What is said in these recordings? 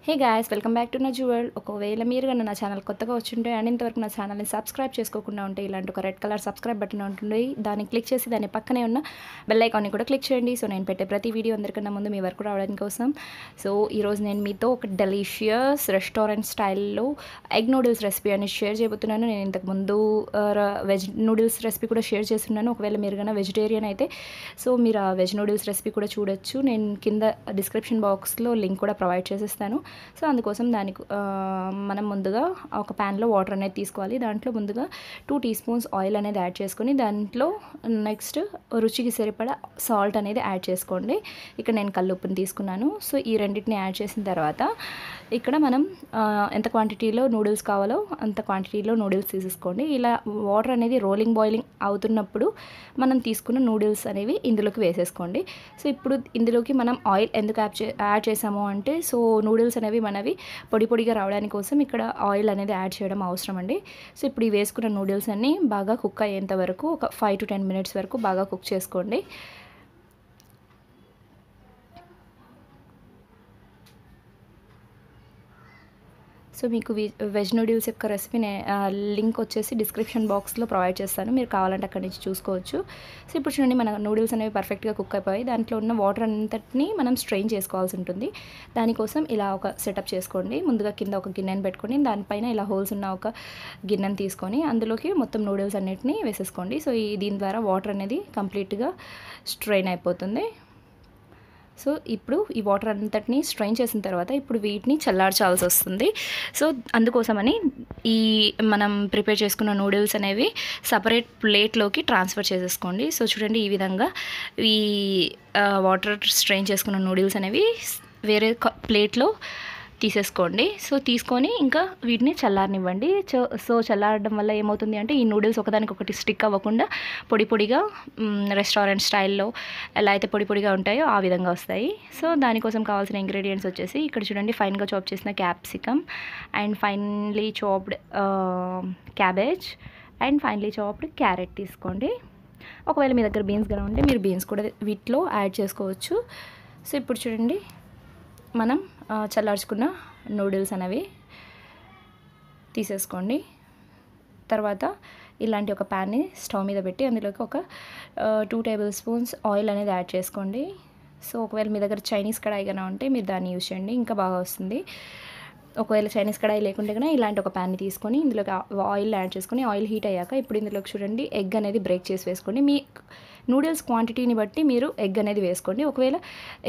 Hey guys, welcome back to najjuworld. ఒకవేళ మీరు కన్నా నా ఛానల్ కొత్తగా వచ్చుంటే అండ్ ఇంతవరకు నా ఛానల్ని సబ్స్క్రైబ్ చేసుకోకుండా ఉంటే ఇలాంటి ఒక రెడ్ కలర్ సబ్స్క్రైబ్ బటన్ ఉంటుంది. దాన్ని క్లిక్ చేసి దాని పక్కనే ఉన్న బెల్ ఐకాన్ని కూడా క్లిక్ చేయండి. సో నేను పెట్టే ప్రతి వీడియో అందరికన్నా ముందు మీ వరకు రావడానికి కోసం. సో ఈరోజు నేను మీతో ఒక డెలీషియస్ రెస్టారెంట్ స్టైల్లో ఎగ్ నూడిల్స్ రెసిపీ అని షేర్ చేయబోతున్నాను. నేను ఇంతకుముందు వెజ్ నూడిల్స్ రెసిపీ కూడా షేర్ చేస్తున్నాను. ఒకవేళ మీరు కన్నా వెజిటేరియన్ అయితే సో మీరు ఆ వెజ్ నూడిల్స్ రెసిపీ కూడా చూడొచ్చు. నేను కింద డిస్క్రిప్షన్ బాక్స్లో లింక్ కూడా ప్రొవైడ్ చేసేస్తాను. సో అందుకోసం దానికి మనం ముందుగా ఒక ప్యాన్లో వాటర్ అనేది తీసుకోవాలి. దాంట్లో ముందుగా 2 టీ స్పూన్స్ ఆయిల్ అనేది యాడ్ చేసుకొని దాంట్లో నెక్స్ట్ రుచికి సరిపడా సాల్ట్ అనేది యాడ్ చేసుకోండి. ఇక్కడ నేను కల్లుప్పుని తీసుకున్నాను. సో ఈ రెండింటిని యాడ్ చేసిన తర్వాత ఇక్కడ మనం ఎంత క్వాంటిటీలో నూడిల్స్ కావాలో అంత క్వాంటిటీలో నూడిల్స్ తీసేసుకోండి. ఇలా వాటర్ అనేది బాయిలింగ్ అవుతున్నప్పుడు మనం తీసుకున్న నూడిల్స్ అనేవి ఇందులోకి వేసేసుకోండి. సో ఇప్పుడు ఇందులోకి మనం ఆయిల్ ఎందుకు యాడ్ చేసాము అంటే సో నూడిల్స్ అనేవి మనవి పొడి పొడిగా రావడానికి కోసం ఇక్కడ ఆయిల్ అనేది యాడ్ చేయడం అవసరం అండి. సో ఇప్పుడు ఈ వేసుకున్న నూడిల్స్ అన్నీ బాగా కుక్ అయ్యేంత వరకు ఒక 5 to 10 minutes వరకు బాగా కుక్ చేసుకోండి. సో మీకు వెజ్ నూడిల్స్ యొక్క రెసిపీ లింక్ వచ్చేసి డిస్క్రిప్షన్ బాక్స్లో ప్రొవైడ్ చేస్తాను. మీరు కావాలంటే అక్కడి నుంచి చూసుకోవచ్చు. సో ఇప్పుడు చూడండి, మన నూడిల్స్ అనేవి పర్ఫెక్ట్గా కుక్ అయిపోయి దాంట్లో ఉన్న వాటర్ అంతటిని మనం స్ట్రెయిన్ చేసుకోవాల్సి ఉంటుంది. దానికోసం ఇలా ఒక సెటప్ చేసుకోండి. ముందుగా కింద ఒక గిన్నెని పెట్టుకొని దానిపైన ఇలా హోల్స్ ఉన్న ఒక గిన్నెని తీసుకొని అందులోకి మొత్తం నూడిల్స్ అన్నిటిని వేసేసుకోండి. సో దీని ద్వారా వాటర్ అనేది కంప్లీట్గా స్ట్రెయిన్ అయిపోతుంది. సో ఇప్పుడు ఈ వాటర్ అంతటిని స్ట్రెయిన్ చేసిన తర్వాత ఇప్పుడు వీటిని చల్లార్చాల్సి వస్తుంది. సో అందుకోసమని ఈ మనం ప్రిపేర్ చేసుకున్న నూడిల్స్ అనేవి సపరేట్ ప్లేట్లోకి ట్రాన్స్ఫర్ చేసేసుకోండి. సో చూడండి, ఈ విధంగా ఈ వాటర్ స్ట్రెయిన్ చేసుకున్న నూడిల్స్ అనేవి వేరే ప్లేట్లో తీసేసుకోండి. సో తీసుకొని ఇంకా వీటిని చల్లారనివ్వండి. సో చల్లారడం వల్ల ఏమవుతుంది అంటే ఈ నూడిల్స్ ఒకదానికొకటి స్టిక్ అవ్వకుండా పొడి పొడిగా రెస్టారెంట్ స్టైల్లో ఎలా అయితే పొడి పొడిగా ఉంటాయో ఆ విధంగా వస్తాయి. సో దానికోసం కావాల్సిన ఇంగ్రీడియంట్స్ వచ్చేసి ఇక్కడ చూడండి, ఫైన్గా చాప్ చేసిన capsicum and finely chopped cabbage and finely chopped carrot తీసుకోండి. ఒకవేళ మీ దగ్గర బీన్స్ కూడా ఉంటే మీరు బీన్స్ కూడా వీటిలో యాడ్ చేసుకోవచ్చు. సో ఇప్పుడు చూడండి, మనం చల్లార్చుకున్న నూడిల్స్ అనేవి తీసేసుకోండి. తర్వాత ఇలాంటి ఒక ప్యాన్ని స్టవ్ మీద పెట్టి అందులోకి ఒక 2 tablespoons ఆయిల్ అనేది యాడ్ చేసుకోండి. సో ఒకవేళ మీ దగ్గర చైనీస్ కడాయి కన్నా ఉంటే మీరు దాన్ని యూజ్ చేయండి, ఇంకా బాగా వస్తుంది. ఒకవేళ చైనీస్ కడాయి లేకుంటే కన్నా ఇలాంటి ఒక ప్యాన్ని తీసుకొని ఇందులోకి ఆయిల్ యాడ్ చేసుకొని ఆయిల్ హీట్ అయ్యాక ఇప్పుడు ఇందులోకి చూడండి ఎగ్ అనేది బ్రేక్ చేసి వేసుకోండి. మీ నూడిల్స్ క్వాంటిటీని బట్టి మీరు ఎగ్ అనేది వేసుకోండి. ఒకవేళ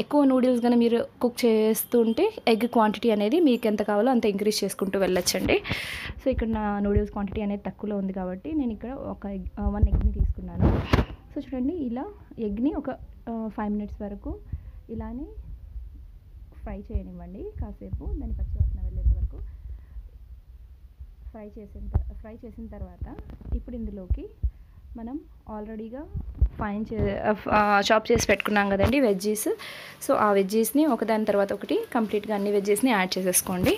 ఎక్కువ నూడిల్స్ కానీ మీరు కుక్ చేస్తుంటే ఎగ్ క్వాంటిటీ అనేది మీకు ఎంత కావాలో అంత ఇంక్రీజ్ చేసుకుంటూ వెళ్ళొచ్చండి. సో ఇక్కడ నా నూడిల్స్ క్వాంటిటీ అనేది తక్కువలో ఉంది కాబట్టి నేను ఇక్కడ ఒక 1 ఎగ్ని తీసుకున్నాను. సో చూడండి, ఇలా ఎగ్ని ఒక 5 minutes వరకు ఇలానే ఫ్రై చేయనివ్వండి. కాసేపు దాని పచ్చివాసన వెళ్ళేంత వరకు ఫ్రై చేసిన తర్వాత ఇప్పుడు ఇందులోకి మనం ఆల్రెడీగా చాప్ చేసి పెట్టుకున్నాం కదండి వెజ్జీస్. సో ఆ వెజ్జీస్ని ఒకదాని తర్వాత ఒకటి కంప్లీట్గా అన్ని వెజ్జీస్ని యాడ్ చేసేసుకోండి.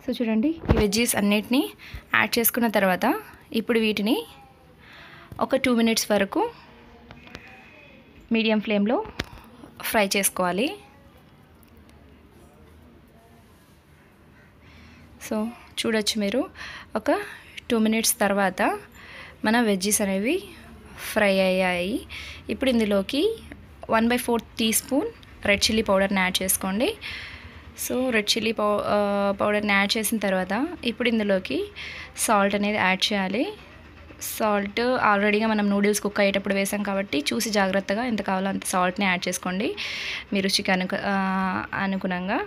సో చూడండి, ఈ వెజ్జీస్ అన్నిటినీ యాడ్ చేసుకున్న తర్వాత ఇప్పుడు వీటిని ఒక 2 minutes వరకు మీడియం ఫ్లేమ్లో ఫ్రై చేసుకోవాలి. సో చూడొచ్చు మీరు, ఒక 2 minutes తర్వాత మన వెజ్జీస్ అనేవి ఫ్రై అయ్యాయి. ఇప్పుడు ఇందులోకి 1/4 teaspoon రెడ్ చిల్లీ పౌడర్ని యాడ్ చేసుకోండి. సో రెడ్ చిల్లీ పౌడర్ని యాడ్ చేసిన తర్వాత ఇప్పుడు ఇందులోకి సాల్ట్ అనేది యాడ్ చేయాలి. సాల్ట్ ఆల్రెడీగా మనం నూడిల్స్ కుక్ అయ్యేటప్పుడు వేసాం కాబట్టి చూసి జాగ్రత్తగా ఎంత కావాలో అంత సాల్ట్ని యాడ్ చేసుకోండి మీ రుచికి అనుగుణంగా.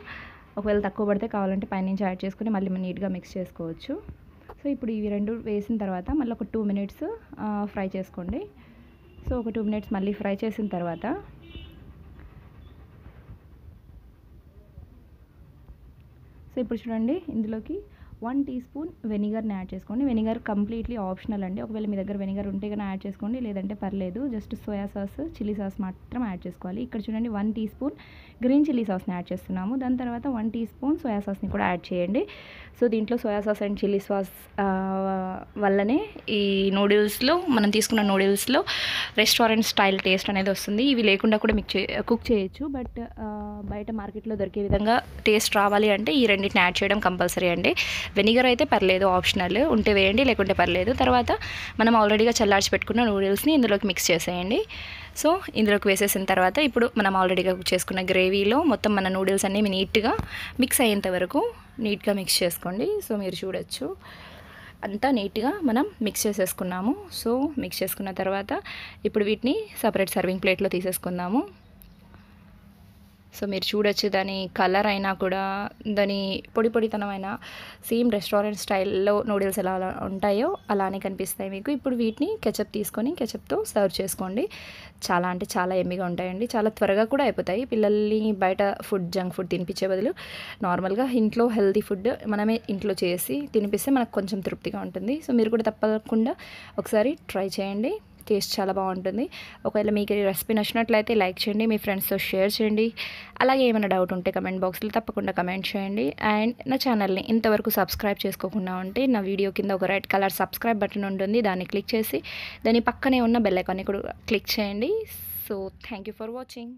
ఒకవేళ తక్కువ పడితే కావాలంటే పైనుంచి యాడ్ చేసుకొని మళ్ళీ నీట్గా మిక్స్ చేసుకోవచ్చు. సో ఇప్పుడు ఇవి రెండు వేసిన తర్వాత మళ్ళీ ఒక 2 minutes ఫ్రై చేసుకోండి. సో ఒక 2 minutes మళ్ళీ ఫ్రై చేసిన తర్వాత సో ఇప్పుడు చూడండి, ఇందులోకి 1 టీ స్పూన్ వెనిగర్ని యాడ్ చేసుకోండి. వెనిగర్ కంప్లీట్లీ ఆప్షనల్ అండి. ఒకవేళ మీ దగ్గర వెనిగర్ ఉంటే కనుక యాడ్ చేసుకోండి, లేదంటే పర్లేదు. Just soya sauce, chilli sauce మాత్రం యాడ్ చేసుకోవాలి. ఇక్కడ చూడండి 1 టీ స్పూన్ గ్రీన్ చిల్లీ సాస్ని యాడ్ చేస్తున్నాము. దాని తర్వాత 1 టీ స్పూన్ సోయా సాస్ని కూడా యాడ్ చేయండి. సో దీంట్లో soya sauce and chilli sauce వల్లనే ఈ నూడిల్స్లో, మనం తీసుకున్న నూడిల్స్లో రెస్టారెంట్ స్టైల్ టేస్ట్ అనేది వస్తుంది. ఇవి లేకుండా కూడా మీకు కుక్ చేయొచ్చు, బట్ బయట మార్కెట్లో దొరికే విధంగా టేస్ట్ రావాలి అంటే ఈ రెండింటిని యాడ్ చేయడం కంపల్సరీ అండి. వెనిగర్ అయితే పర్లేదు, ఆప్షనల్, ఉంటే వేయండి, లేకుంటే పర్లేదు. తర్వాత మనం ఆల్రెడీగా చల్లార్చి పెట్టుకున్న నూడిల్స్ని ఇందులోకి మిక్స్ చేసేయండి. సో ఇందులోకి వేసేసిన తర్వాత ఇప్పుడు మనం ఆల్రెడీగా కుక్ చేసుకున్న గ్రేవీలో మొత్తం మన నూడిల్స్ అన్నీ నీట్గా మిక్స్ అయ్యేంత వరకు నీట్గా మిక్స్ చేసుకోండి. సో మీరు చూడొచ్చు అంతా నీట్గా మనం మిక్స్ చేసేసుకున్నాము. సో మిక్స్ చేసుకున్న తర్వాత ఇప్పుడు వీటిని సపరేట్ సర్వింగ్ ప్లేట్లో తీసేసుకుందాము. సో మీరు చూడొచ్చు దాని కలర్ అయినా కూడా, దాని పొడితనమైన సేమ్ రెస్టారెంట్ స్టైల్లో నూడిల్స్ ఎలా ఉంటాయో అలానే కనిపిస్తాయి మీకు. ఇప్పుడు వీటిని కెచప్ తీసుకొని కెచప్తో సర్వ్ చేసుకోండి. చాలా అంటే చాలా ఎమ్మిగా ఉంటాయండి. చాలా త్వరగా కూడా అయిపోతాయి. పిల్లల్ని బయట ఫుడ్, జంక్ ఫుడ్ తినిపించే బదులు నార్మల్గా ఇంట్లో హెల్తీ ఫుడ్ మనమే ఇంట్లో చేసి తినిపిస్తే మనకు కొంచెం తృప్తిగా ఉంటుంది. సో మీరు కూడా తప్పకుండా ఒకసారి ట్రై చేయండి. టేస్ట్ చాలా బాగుంటుంది. ఒకవేళ మీకు ఈ రెసిపీ నచ్చినట్లయితే లైక్ చేయండి, మీ ఫ్రెండ్స్తో షేర్ చేయండి. అలాగే ఏమైనా డౌట్ ఉంటే కమెంట్ బాక్స్లో తప్పకుండా కమెంట్ చేయండి. అండ్ నా ఛానల్ని ఇంతవరకు సబ్స్క్రైబ్ చేసుకోకుండా ఉంటే నా వీడియో కింద ఒక రెడ్ కలర్ సబ్స్క్రైబ్ బటన్ ఉంటుంది, దాన్ని క్లిక్ చేసి దాని పక్కనే ఉన్న బెల్ ఐకాన్ని కూడా క్లిక్ చేయండి. So thank you for watching.